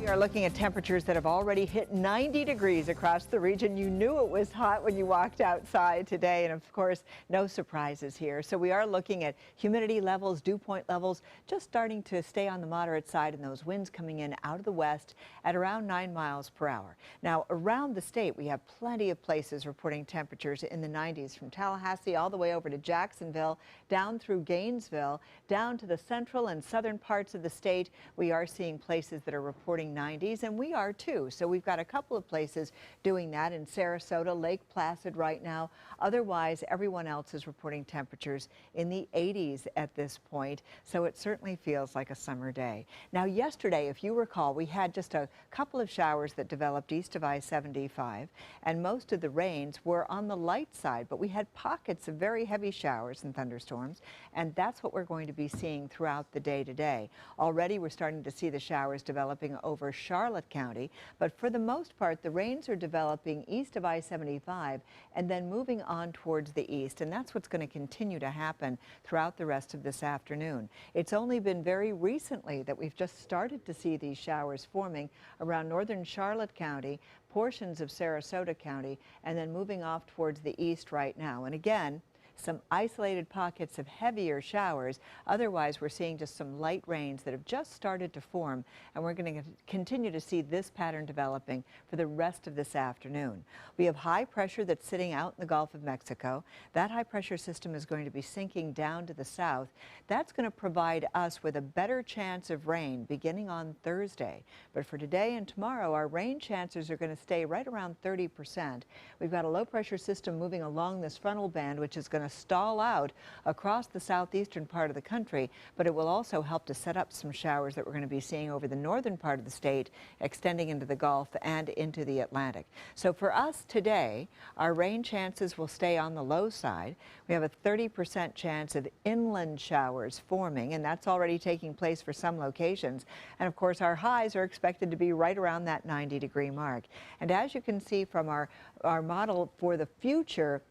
We are looking at temperatures that have already hit 90 degrees across the region. You knew it was hot when you walked outside today, and of course, no surprises here. So we are looking at humidity levels, dew point levels, just starting to stay on the moderate side, and those winds coming in out of the west at around 9 miles per hour. Now, around the state, we have plenty of places reporting temperatures in the 90s, from Tallahassee all the way over to Jacksonville, down through Gainesville, down to the central and southern parts of the state. We are seeing places that are reporting 90s, and we are too. So we've got a couple of places doing that in Sarasota, Lake Placid right now. Otherwise, everyone else is reporting temperatures in the 80s at this point. So it certainly feels like a summer day. Now, yesterday, if you recall, we had just a couple of showers that developed east of I-75, and most of the rains were on the light side, but we had pockets of very heavy showers and thunderstorms, and that's what we're going to be seeing throughout the day today. Already, we're starting to see the showers developing over Charlotte County, but for the most part, the rains are developing east of I-75 and then moving on towards the east, and that's what's going to continue to happen throughout the rest of this afternoon. It's only been very recently that we've just started to see these showers forming around northern Charlotte County, portions of Sarasota County, and then moving off towards the east right now. And again, some isolated pockets of heavier showers. Otherwise, we're seeing just some light rains that have just started to form, and we're going to continue to see this pattern developing for the rest of this afternoon. We have high pressure that's sitting out in the Gulf of Mexico. That high pressure system is going to be sinking down to the south. That's going to provide us with a better chance of rain beginning on Thursday. But for today and tomorrow, our rain chances are going to stay right around 30%. We've got a low pressure system moving along this frontal band, which is going to stall out across the southeastern part of the country, but it will also help to set up some showers that we're going to be seeing over the northern part of the state, extending into the Gulf and into the Atlantic. So for us today, our rain chances will stay on the low side. We have a 30% chance of inland showers forming, and that's already taking place for some locations. And of course, our highs are expected to be right around that 90-degree mark. And as you can see from our model for the future,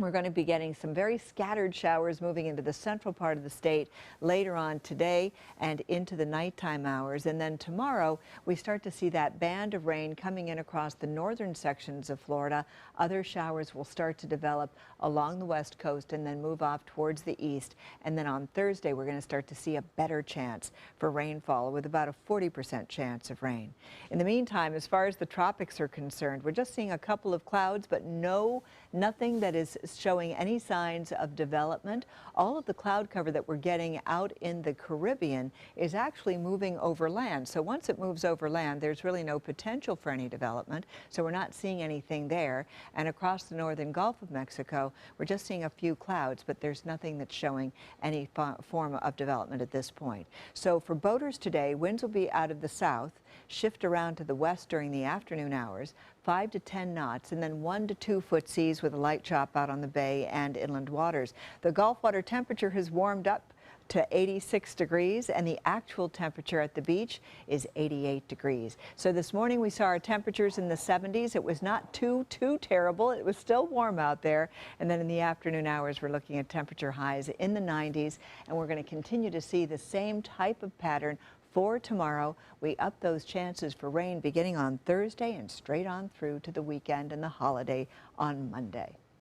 we're going to be getting some very scattered showers moving into the central part of the state later on today and into the nighttime hours. And then tomorrow, we start to see that band of rain coming in across the northern sections of Florida. Other showers will start to develop along the west coast and then move off towards the east. And then on Thursday, we're going to start to see a better chance for rainfall with about a 40% chance of rain. In the meantime, as far as the tropics are concerned, we're just seeing a couple of clouds, but nothing that is showing any signs of development. All of the cloud cover that we're getting out in the Caribbean is actually moving over land. So once it moves over land, there's really no potential for any development. So we're not seeing anything there. And across the northern Gulf of Mexico, we're just seeing a few clouds, but there's nothing that's showing any form of development at this point. So for boaters today, winds will be out of the south, shift around to the west during the afternoon hours, 5 to 10 knots, and then 1 to 2 foot seas with a light chop out on the bay and inland waters. The Gulf water temperature has warmed up to 86 degrees, and the actual temperature at the beach is 88 degrees. So this morning we saw our temperatures in the 70s. It was not too terrible. It was still warm out there. And then in the afternoon hours, we're looking at temperature highs in the 90s, and we're going to continue to see the same type of pattern for tomorrow. We up those chances for rain beginning on Thursday and straight on through to the weekend and the holiday on Monday.